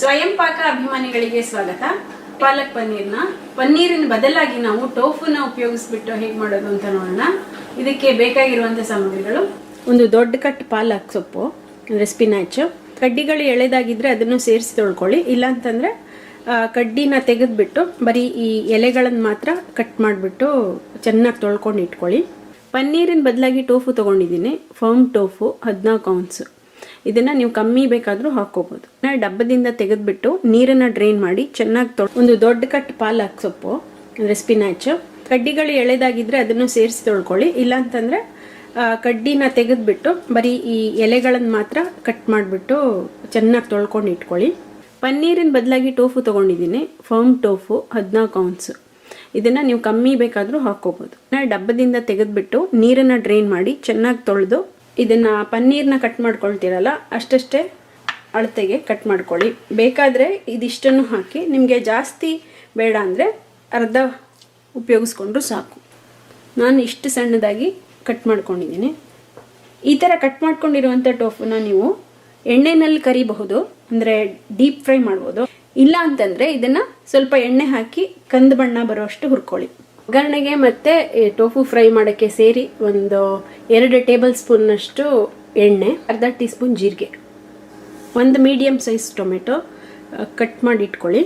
ಸ್ವಯಂ ಪಾಕ ಅಭಿಮಾನಿಗಳಿಗೆ ಸ್ವಾಗತ. ಪಾಲಕ್ ಪನ್ನೀರಿನ ಬದಲಾಗಿ ನಾವು ಟೋಫುನ ಉಪಯೋಗಿಸ್ಬಿಟ್ಟು ಹೇಗೆ ಮಾಡೋದು ಅಂತ ನೋಡೋಣ. ಇದಕ್ಕೆ ಬೇಕಾಗಿರುವಂಥ ಸಾಮಗ್ರಿಗಳು: ಒಂದು ದೊಡ್ಡ ಕಟ್ ಪಾಲಕ್ ಸೊಪ್ಪು ಅಂದರೆ ಸ್ಪಿನಾಚ್. ಕಡ್ಡಿಗಳು ಎಳೆದಾಗಿದ್ರೆ ಅದನ್ನು ಸೇರಿಸಿ ತೊಳ್ಕೊಳ್ಳಿ. ಇಲ್ಲ ಅಂತಂದರೆ ಕಡ್ಡಿನ ತೆಗೆದ್ಬಿಟ್ಟು ಬರೀ ಈ ಎಲೆಗಳನ್ನು ಮಾತ್ರ ಕಟ್ ಮಾಡಿಬಿಟ್ಟು ಚೆನ್ನಾಗಿ ತೊಳ್ಕೊಂಡು ಇಟ್ಕೊಳ್ಳಿ. ಪನ್ನೀರಿನ ಬದಲಾಗಿ ಟೋಫು ತೊಗೊಂಡಿದ್ದೀನಿ. Firm tofu 14 ounce. ಇದನ್ನು ನೀವು ಕಮ್ಮಿ ಬೇಕಾದರೂ ಹಾಕ್ಕೋಬೋದು. ಡಬ್ಬದಿಂದ ತೆಗೆದ್ಬಿಟ್ಟು ನೀರನ್ನು ಡ್ರೈನ್ ಮಾಡಿ ಚೆನ್ನಾಗಿ ಒಂದು ದೊಡ್ಡ ಕಟ್ ಪಾಲಕ್ ಸೊಪ್ಪು ಅಂದರೆ ಸ್ಪಿನಾಚ್. ಕಡ್ಡಿಗಳು ಎಳೆದಾಗಿದ್ರೆ ಅದನ್ನು ಸೇರಿಸಿ ತೊಳ್ಕೊಳ್ಳಿ. ಇಲ್ಲ ಅಂತಂದರೆ ಕಡ್ಡಿನ ತೆಗೆದ್ಬಿಟ್ಟು ಬರೀ ಈ ಎಲೆಗಳನ್ನು ಮಾತ್ರ ಕಟ್ ಮಾಡಿಬಿಟ್ಟು ಚೆನ್ನಾಗಿ ತೊಳ್ಕೊಂಡು ಇಟ್ಕೊಳ್ಳಿ. ಪನ್ನೀರಿನ ಬದಲಾಗಿ ಟೋಫು ತೊಗೊಂಡಿದ್ದೀನಿ. Firm tofu 14 ounce. ಇದನ್ನು ನೀವು ಕಮ್ಮಿ ಬೇಕಾದರೂ ಹಾಕ್ಕೋಬೋದು. ಡಬ್ಬದಿಂದ ತೆಗೆದ್ಬಿಟ್ಟು ನೀರನ್ನು ಡ್ರೈನ್ ಮಾಡಿ ಚೆನ್ನಾಗಿ ತೊಳೆದು ಇದನ್ನು ಪನ್ನೀರನ್ನ ಕಟ್ ಮಾಡ್ಕೊಳ್ತೀರಲ್ಲ ಅಷ್ಟಷ್ಟೇ ಅಳತೆಗೆ ಕಟ್ ಮಾಡ್ಕೊಳ್ಳಿ. ಬೇಕಾದರೆ ಇದಿಷ್ಟನ್ನು ಹಾಕಿ, ನಿಮಗೆ ಜಾಸ್ತಿ ಬೇಡ ಅಂದರೆ ಅರ್ಧ ಉಪಯೋಗಿಸ್ಕೊಂಡ್ರು ಸಾಕು. ನಾನು ಇಷ್ಟು ಸಣ್ಣದಾಗಿ ಕಟ್ ಮಾಡ್ಕೊಂಡಿದ್ದೀನಿ. ಈ ಥರ ಕಟ್ ಮಾಡ್ಕೊಂಡಿರುವಂಥ ಟೋಫುನ ನೀವು ಎಣ್ಣೆನಲ್ಲಿ ಕರಿಬಹುದು, ಅಂದರೆ ಡೀಪ್ ಫ್ರೈ ಮಾಡ್ಬೋದು. ಇಲ್ಲ ಅಂತಂದರೆ ಇದನ್ನು ಸ್ವಲ್ಪ ಎಣ್ಣೆ ಹಾಕಿ ಕಂದು ಬಣ್ಣ ಬರುವಷ್ಟು ಹುರ್ಕೊಳ್ಳಿ. ಒಗ್ಗರಣೆಗೆ ಮತ್ತು ಟೋಫು ಫ್ರೈ ಮಾಡೋಕ್ಕೆ ಸೇರಿ ಒಂದು 2 ಟೇಬಲ್ ಸ್ಪೂನ್ನಷ್ಟು ಎಣ್ಣೆ, ಅರ್ಧ ಟೀ ಸ್ಪೂನ್ ಜೀರಿಗೆ, ಒಂದು ಮೀಡಿಯಮ್ ಸೈಜ್ ಟೊಮೆಟೊ ಕಟ್ ಮಾಡಿ ಇಟ್ಕೊಳ್ಳಿ.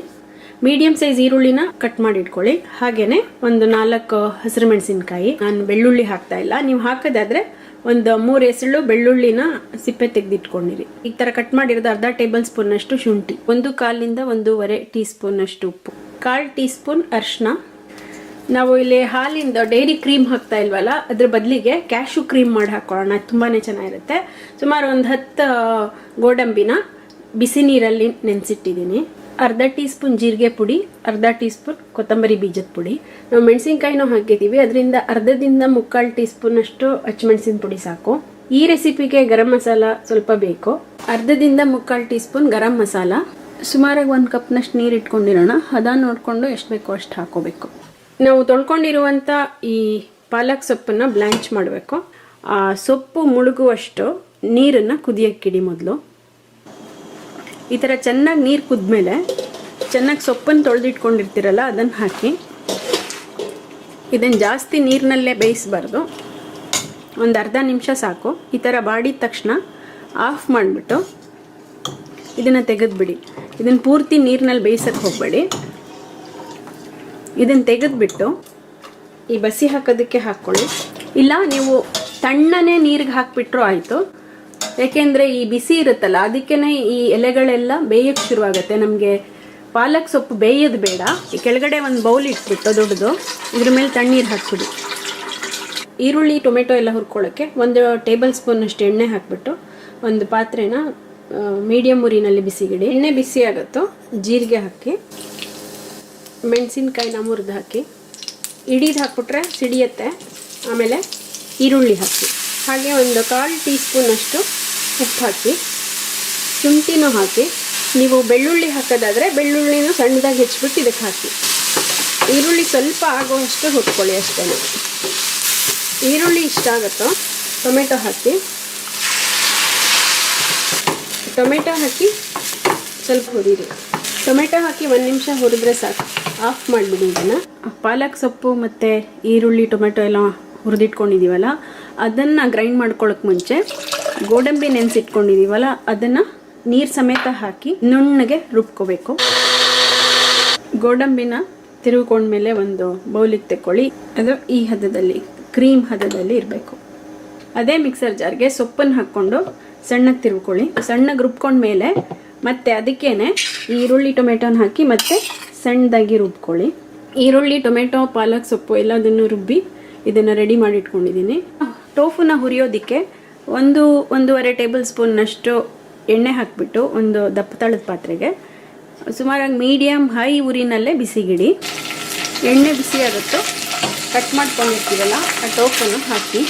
ಮೀಡಿಯಮ್ ಸೈಜ್ ಈರುಳ್ಳಿನ ಕಟ್ ಮಾಡಿ ಇಟ್ಕೊಳ್ಳಿ. ಹಾಗೆಯೇ ಒಂದು 4 ಹಸಿರು ಮೆಣಸಿನ್ಕಾಯಿ. ನಾನು ಬೆಳ್ಳುಳ್ಳಿ ಹಾಕ್ತಾ ಇಲ್ಲ, ನೀವು ಹಾಕೋದಾದರೆ ಒಂದು 3 ಎಸಳು ಬೆಳ್ಳುಳ್ಳಿನ ಸಿಪ್ಪೆ ತೆಗೆದಿಟ್ಕೊಂಡಿರಿ. ಈ ಥರ ಕಟ್ ಮಾಡಿರೋದು ಅರ್ಧ ಟೇಬಲ್ ಸ್ಪೂನ್ನಷ್ಟು ಶುಂಠಿ, 1/4 1/2 ಟೀ ಸ್ಪೂನ್ನಷ್ಟು ಉಪ್ಪು, 1/4 ಟೀ ಸ್ಪೂನ್ ಅರಿಶಿನ. ನಾವು ಇಲ್ಲಿ ಹಾಲಿಂದ ಡೈರಿ ಕ್ರೀಮ್ ಹಾಕ್ತಾ ಇಲ್ವಲ್ಲ, ಅದ್ರ ಬದಲಿಗೆ ಕ್ಯಾಶು ಕ್ರೀಮ್ ಮಾಡಿ ಹಾಕೊಳ್ಳೋಣ, ತುಂಬಾ ಚೆನ್ನಾಗಿರುತ್ತೆ. ಸುಮಾರು ಒಂದು 10 ಗೋಡಂಬಿನ ಬಿಸಿ ನೀರಲ್ಲಿ ನೆನೆಸಿಟ್ಟಿದ್ದೀನಿ. ಅರ್ಧ ಟೀ ಸ್ಪೂನ್ ಜೀರಿಗೆ ಪುಡಿ, ಅರ್ಧ ಟೀ ಸ್ಪೂನ್ ಕೊತ್ತಂಬರಿ ಬೀಜದ ಪುಡಿ. ನಾವು ಮೆಣಸಿನ್ಕಾಯಿನೂ ಹಾಕಿದ್ದೀವಿ, ಅದರಿಂದ ಅರ್ಧದಿಂದ 3/4 ಟೀ ಸ್ಪೂನಷ್ಟು ಹಚ್ಚಿಮೆಣಸಿನ ಪುಡಿ ಸಾಕು. ಈ ರೆಸಿಪಿಗೆ ಗರಂ ಮಸಾಲ ಸ್ವಲ್ಪ ಬೇಕು, ಅರ್ಧದಿಂದ 3/4 ಟೀ ಸ್ಪೂನ್ ಗರಂ ಮಸಾಲ. ಸುಮಾರಾಗಿ 1 ಕಪ್ನಷ್ಟು ನೀರು ಇಟ್ಕೊಂಡಿರೋಣ. ಹದ ನೋಡಿಕೊಂಡು ಎಷ್ಟು ಬೇಕೋ ಅಷ್ಟು ಹಾಕೋಬೇಕು. ನಾವು ತೊಳ್ಕೊಂಡಿರುವಂಥ ಈ ಪಾಲಕ್ ಸೊಪ್ಪನ್ನು ಬ್ಲ್ಯಾಂಚ್ ಮಾಡಬೇಕು. ಆ ಸೊಪ್ಪು ಮುಳುಗುವಷ್ಟು ನೀರನ್ನು ಕುದಿಯೋಕ್ಕಿಡಿ. ಮೊದಲು ಈ ಥರ ಚೆನ್ನಾಗಿ ನೀರು ಕುದ್ಮೇಲೆ ಚೆನ್ನಾಗಿ ಸೊಪ್ಪನ್ನು ತೊಳೆದಿಟ್ಕೊಂಡಿರ್ತೀರಲ್ಲ ಅದನ್ನು ಹಾಕಿ. ಇದನ್ನು ಜಾಸ್ತಿ ನೀರಿನಲ್ಲೇ ಬೇಯಿಸಬಾರ್ದು, ಒಂದು ಅರ್ಧ ನಿಮಿಷ ಸಾಕು. ಈ ಥರ ಬಾಡಿದ ತಕ್ಷಣ ಆಫ್ ಮಾಡಿಬಿಟ್ಟು ಇದನ್ನು ತೆಗೆದುಬಿಡಿ. ಇದನ್ನು ಪೂರ್ತಿ ನೀರಿನಲ್ಲಿ ಬೇಯಿಸೋಕ್ಕೆ ಹೋಗಬೇಡಿ. ಇದನ್ನು ತೆಗೆದುಬಿಟ್ಟು ಈ ಬಸಿ ಹಾಕೋದಕ್ಕೆ ಹಾಕ್ಕೊಳ್ಳಿ. ಇಲ್ಲ ನೀವು ತಣ್ಣನೆ ನೀರಿಗೆ ಹಾಕಿಬಿಟ್ರೂ ಆಯಿತು, ಯಾಕೆಂದರೆ ಈ ಬಿಸಿ ಇರುತ್ತಲ್ಲ ಅದಕ್ಕೇ ಈ ಎಲೆಗಳೆಲ್ಲ ಬೇಯೋಕ್ಕೆ ಶುರುವಾಗುತ್ತೆ. ನಮಗೆ ಪಾಲಕ್ ಸೊಪ್ಪು ಬೇಯೋದು ಬೇಡ. ಈ ಕೆಳಗಡೆ ಒಂದು ಬೌಲ್ ಇಟ್ಬಿಟ್ಟು ದೊಡ್ಡದು, ಇದ್ರ ಮೇಲೆ ತಣ್ಣೀರು ಹಾಕ್ಬಿಡಿ. ಈರುಳ್ಳಿ ಟೊಮೆಟೊ ಎಲ್ಲ ಹುರ್ಕೊಳ್ಳೋಕ್ಕೆ 1 ಟೇಬಲ್ ಸ್ಪೂನಷ್ಟು ಎಣ್ಣೆ ಹಾಕಿಬಿಟ್ಟು ಒಂದು ಪಾತ್ರೆನ ಮೀಡಿಯಮ್ ಉರಿನಲ್ಲಿ ಬಿಸಿಗಿಡಿ. ಎಣ್ಣೆ ಬಿಸಿ ಆಗುತ್ತೋ ಜೀರಿಗೆ ಹಾಕಿ, ಮೆಣಸಿನ್ಕಾಯಿನ ಮುರಿದು ಹಾಕಿ, ಇಡೀದು ಹಾಕ್ಬಿಟ್ರೆ ಸಿಡಿಯುತ್ತೆ. ಆಮೇಲೆ ಈರುಳ್ಳಿ ಹಾಕಿ, ಹಾಗೆ ಒಂದು 1/4 ಟೀ ಸ್ಪೂನಷ್ಟು ಉಪ್ಪು ಹಾಕಿ, ಶುಂಠಿನೂ ಹಾಕಿ. ನೀವು ಬೆಳ್ಳುಳ್ಳಿ ಹಾಕೋದಾದರೆ ಬೆಳ್ಳುಳ್ಳಿನೂ ಸಣ್ಣದಾಗಿ ಹೆಚ್ಚಿಬಿಟ್ಟು ಇದಕ್ಕೆ ಹಾಕಿ. ಈರುಳ್ಳಿ ಸ್ವಲ್ಪ ಆಗುವಷ್ಟು ಹುರ್ಕೊಳ್ಳಿ ಅಷ್ಟೇ. ಈರುಳ್ಳಿ ಇಷ್ಟ ಆಗುತ್ತೋ ಟೊಮೆಟೊ ಹಾಕಿ. ಟೊಮೆಟೊ ಹಾಕಿ ಸ್ವಲ್ಪ ಹುರಿರಿ. ಟೊಮೆಟೊ ಹಾಕಿ 1 ನಿಮಿಷ ಹುರಿದ್ರೆ ಸಾಕು. ಆಫ್ ಮಾಡಿಬಿಡಿ ಇದನ್ನು. ಪಾಲಕ್ ಸೊಪ್ಪು ಮತ್ತು ಈರುಳ್ಳಿ ಟೊಮೆಟೊ ಎಲ್ಲ ಹುರಿದಿಟ್ಕೊಂಡಿದ್ದೀವಲ್ಲ ಅದನ್ನು ಗ್ರೈಂಡ್ ಮಾಡ್ಕೊಳ್ಳೋಕೆ ಮುಂಚೆ ಗೋಡಂಬಿ ನೆನೆಸಿಟ್ಕೊಂಡಿದ್ದೀವಲ್ಲ ಅದನ್ನು ನೀರು ಸಮೇತ ಹಾಕಿ ನುಣ್ಣಗೆ ರುಬ್ಕೋಬೇಕು. ಗೋಡಂಬಿನ ತಿರುಗಿಕೊಂಡ್ಮೇಲೆ ಒಂದು ಬೌಲಿಗೆ ತೆಕ್ಕೊಳ್ಳಿ. ಅದು ಈ ಹದದಲ್ಲಿ, ಕ್ರೀಮ್ ಹದದಲ್ಲಿ ಇರಬೇಕು. ಅದೇ ಮಿಕ್ಸರ್ ಜಾರ್ಗೆ ಸೊಪ್ಪನ್ನು ಹಾಕ್ಕೊಂಡು ಸಣ್ಣಗೆ ತಿರುಗ್ಕೊಳ್ಳಿ. ಸಣ್ಣಗೆ ರುಬ್ಕೊಂಡ್ಮೇಲೆ ಮತ್ತು ಅದಕ್ಕೇನೆ ಈರುಳ್ಳಿ ಟೊಮೆಟೊನ ಹಾಕಿ ಮತ್ತೆ ಸಣ್ಣದಾಗಿ ರುಬ್ಕೊಳ್ಳಿ. ಈರುಳ್ಳಿ ಟೊಮೆಟೊ ಪಾಲಕ್ ಸೊಪ್ಪು ಎಲ್ಲದನ್ನು ರುಬ್ಬಿ ಇದನ್ನು ರೆಡಿ ಮಾಡಿ ಇಟ್ಕೊಂಡಿದ್ದೀನಿ. ಟೋಫುನ ಹುರಿಯೋದಕ್ಕೆ 1-1.5 ಟೇಬಲ್ ಸ್ಪೂನ್ನಷ್ಟು ಎಣ್ಣೆ ಹಾಕಿಬಿಟ್ಟು ಒಂದು ದಪ್ಪ ತಳದ ಪಾತ್ರೆಗೆ ಸುಮಾರಾಗಿ ಮೀಡಿಯಮ್ ಹೈ ಉರಿನಲ್ಲೇ ಬಿಸಿಗಿಡಿ. ಎಣ್ಣೆ ಬಿಸಿ ಆಗುತ್ತೋ ಕಟ್ ಮಾಡ್ಕೊಂಡಿರ್ತೀವಲ್ಲ ಆ ಟೋಫನ್ನು ಹಾಕಿ.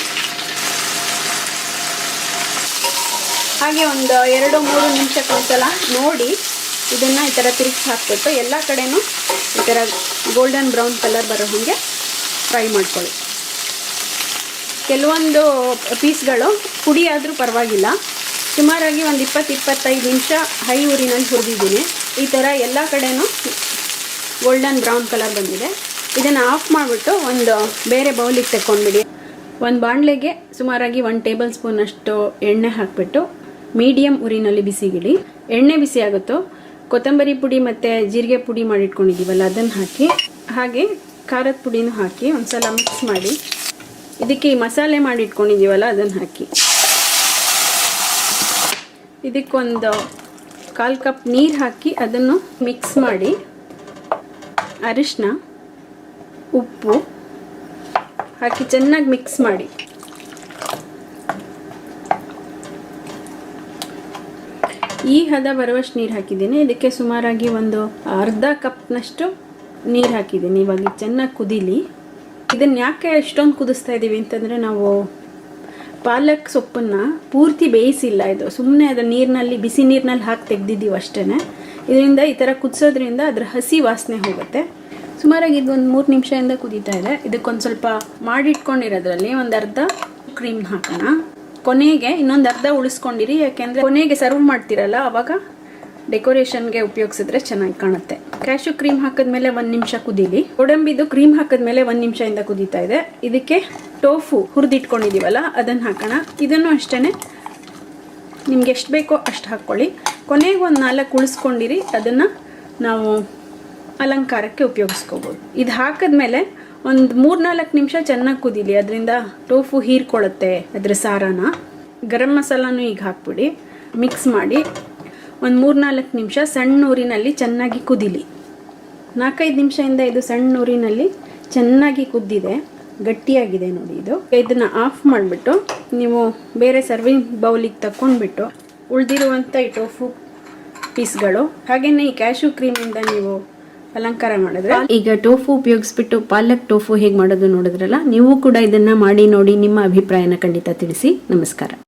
ಹಾಗೆ ಒಂದು 2-3 ನಿಮಿಷಕ್ಕೊಂದ್ಸಲ ನೋಡಿ ಇದನ್ನು ಈ ಥರ ತಿರುಗಿಸಿ ಹಾಕ್ಬಿಟ್ಟು ಎಲ್ಲ ಕಡೆನೂ ಈ ಥರ ಗೋಲ್ಡನ್ ಬ್ರೌನ್ ಕಲರ್ ಬರೋ ಹಾಗೆ ಫ್ರೈ ಮಾಡ್ಕೊಳ್ಳಿ. ಕೆಲವೊಂದು ಪೀಸ್ಗಳು ಪುಡಿ ಆದರೂ ಪರವಾಗಿಲ್ಲ, ಸುಮಾರಾಗಿ ಒಂದು 20-25 ನಿಮಿಷ ಹೈ ಉರಿನಲ್ಲಿ ಹುರಿದಿದ್ದೀನಿ. ಈ ಥರ ಎಲ್ಲ ಕಡೆನೂ ಗೋಲ್ಡನ್ ಬ್ರೌನ್ ಕಲರ್ ಬಂದಿದೆ. ಇದನ್ನು ಆಫ್ ಮಾಡಿಬಿಟ್ಟು ಒಂದು ಬೇರೆ ಬೌಲಿಗೆ ತಗೊಂಡ್ಬಿಡಿ. ಒಂದು ಬಾಣಲೆಗೆ ಸುಮಾರಾಗಿ 1 ಟೇಬಲ್ ಸ್ಪೂನ್ ಅಷ್ಟು ಎಣ್ಣೆ ಹಾಕಿಬಿಟ್ಟು ಮೀಡಿಯಮ್ ಉರಿನಲ್ಲಿ ಬಿಸಿಗಿಡಿ. ಎಣ್ಣೆ ಬಿಸಿ ಆಗುತ್ತೋ ಕೊತ್ತಂಬರಿ ಪುಡಿ ಮತ್ತು ಜೀರಿಗೆ ಪುಡಿ ಮಾಡಿಟ್ಕೊಂಡಿದ್ದೀವಲ್ಲ ಅದನ್ನು ಹಾಕಿ, ಹಾಗೆ ಖಾರದ ಪುಡಿನೂ ಹಾಕಿ ಒಂದ್ಸಲ ಮಿಕ್ಸ್ ಮಾಡಿ, ಇದಕ್ಕೆ ಈ ಮಸಾಲೆ ಮಾಡಿಟ್ಕೊಂಡಿದ್ದೀವಲ್ಲ ಅದನ್ನು ಹಾಕಿ, ಇದಕ್ಕೊಂದು 1/4 ಕಪ್ ನೀರು ಹಾಕಿ ಅದನ್ನು ಮಿಕ್ಸ್ ಮಾಡಿ, ಅರಿಶಿನ, ಉಪ್ಪು ಹಾಕಿ ಚೆನ್ನಾಗಿ ಮಿಕ್ಸ್ ಮಾಡಿ. ಈ ಹದ ಬರುವಷ್ಟು ನೀರು ಹಾಕಿದ್ದೀನಿ. ಇದಕ್ಕೆ ಸುಮಾರಾಗಿ ಒಂದು ಅರ್ಧ ಕಪ್ನಷ್ಟು ನೀರು ಹಾಕಿದ್ದೀನಿ. ಇವಾಗ ಚೆನ್ನಾಗಿ ಕುದೀಲಿ. ಇದನ್ನು ಯಾಕೆ ಎಷ್ಟೊಂದು ಕುದಿಸ್ತಾ ಇದ್ದೀವಿ ಅಂತಂದರೆ, ನಾವು ಪಾಲಕ್ ಸೊಪ್ಪನ್ನು ಪೂರ್ತಿ ಬೇಯಿಸಿಲ್ಲ. ಇದು ಸುಮ್ಮನೆ ಅದು ನೀರಿನಲ್ಲಿ, ಬಿಸಿ ನೀರಿನಲ್ಲಿ ಹಾಕಿ ತೆಗೆದಿದ್ದೀವಿ ಅಷ್ಟೇ. ಇದರಿಂದ ಈ ಥರ ಕುದಿಸೋದ್ರಿಂದ ಅದರ ಹಸಿ ವಾಸನೆ ಹೋಗುತ್ತೆ. ಸುಮಾರಾಗಿ ಇದು ಒಂದು 3 ನಿಮಿಷದಿಂದ ಕುದೀತಾ ಇದೆ. ಇದಕ್ಕೊಂದು ಸ್ವಲ್ಪ ಮಾಡಿಟ್ಕೊಂಡಿರೋದ್ರಲ್ಲಿ ಒಂದು ಅರ್ಧ ಕ್ರೀಮ್ ಹಾಕೋಣ. ಕೊನೆಗೆ ಇನ್ನೊಂದು ಅರ್ಧ ಉಳಿಸ್ಕೊಂಡಿರಿ, ಯಾಕೆಂದರೆ ಕೊನೆಗೆ ಸರ್ವ್ ಮಾಡ್ತೀರಲ್ಲ ಅವಾಗ ಡೆಕೋರೇಷನ್ಗೆ ಉಪಯೋಗಿಸಿದ್ರೆ ಚೆನ್ನಾಗಿ ಕಾಣುತ್ತೆ. ಕ್ಯಾಶ್ಯೂ ಕ್ರೀಮ್ ಹಾಕಿದ್ಮೇಲೆ 1 ನಿಮಿಷ ಕುದೀಲಿ. ಗೋಡಂಬಿದು ಕ್ರೀಮ್ ಹಾಕಿದ್ಮೇಲೆ 1 ನಿಮಿಷದಿಂದ ಕುದೀತಾ ಇದೆ. ಇದಕ್ಕೆ ಟೋಫು ಹುರಿದಿಟ್ಕೊಂಡಿದ್ದೀವಲ್ಲ ಅದನ್ನು ಹಾಕೋಣ. ಇದನ್ನು ಅಷ್ಟೇ ನಿಮ್ಗೆ ಎಷ್ಟು ಬೇಕೋ ಅಷ್ಟು ಹಾಕ್ಕೊಳ್ಳಿ. ಕೊನೆಗೆ ಒಂದು 4 ಉಳಿಸ್ಕೊಂಡಿರಿ, ಅದನ್ನು ನಾವು ಅಲಂಕಾರಕ್ಕೆ ಉಪಯೋಗಿಸ್ಕೋಬೋದು. ಇದು ಹಾಕಿದ್ಮೇಲೆ ಒಂದು 3-4 ನಿಮಿಷ ಚೆನ್ನಾಗಿ ಕುದೀಲಿ. ಅದರಿಂದ ಟೋಫು ಹೀರ್ಕೊಳ್ಳುತ್ತೆ ಅದರ ಸಾರನ. ಗರಂ ಮಸಾಲಾನು ಈಗ ಹಾಕ್ಬಿಡಿ, ಮಿಕ್ಸ್ ಮಾಡಿ ಒಂದು 3-4 ನಿಮಿಷ ಸಣ್ಣ ಊರಿನಲ್ಲಿ ಚೆನ್ನಾಗಿ ಕುದೀಲಿ. 4-5 ನಿಮಿಷದಿಂದ ಇದು ಸಣ್ಣ ಊರಿನಲ್ಲಿ ಚೆನ್ನಾಗಿ ಕುದ್ದಿದೆ, ಗಟ್ಟಿಯಾಗಿದೆ ನೋಡಿ. ಇದನ್ನು ಆಫ್ ಮಾಡಿಬಿಟ್ಟು ನೀವು ಬೇರೆ ಸರ್ವಿಂಗ್ ಬೌಲಿಗೆ ತಗೊಂಡ್ಬಿಟ್ಟು ಉಳಿದಿರುವಂಥ ಈ ಟೋಫು ಪೀಸ್ಗಳು ಹಾಗೆಯೇ ಈ ಕ್ಯಾಶ್ಯೂ ಕ್ರೀಮಿಂದ ನೀವು ಅಲಂಕಾರ ಮಾಡಿದ್ರೆ. ಈಗ ಟೋಫು ಉಪಯೋಗಿಸ್ಬಿಟ್ಟು ಪಾಲಕ್ ಟೋಫು ಹೇಗೆ ಮಾಡೋದು ನೋಡಿದ್ರಲ್ಲ, ನೀವು ಕೂಡ ಇದನ್ನು ಮಾಡಿ ನೋಡಿ ನಿಮ್ಮ ಅಭಿಪ್ರಾಯನ ಖಂಡಿತ ತಿಳಿಸಿ. ನಮಸ್ಕಾರ.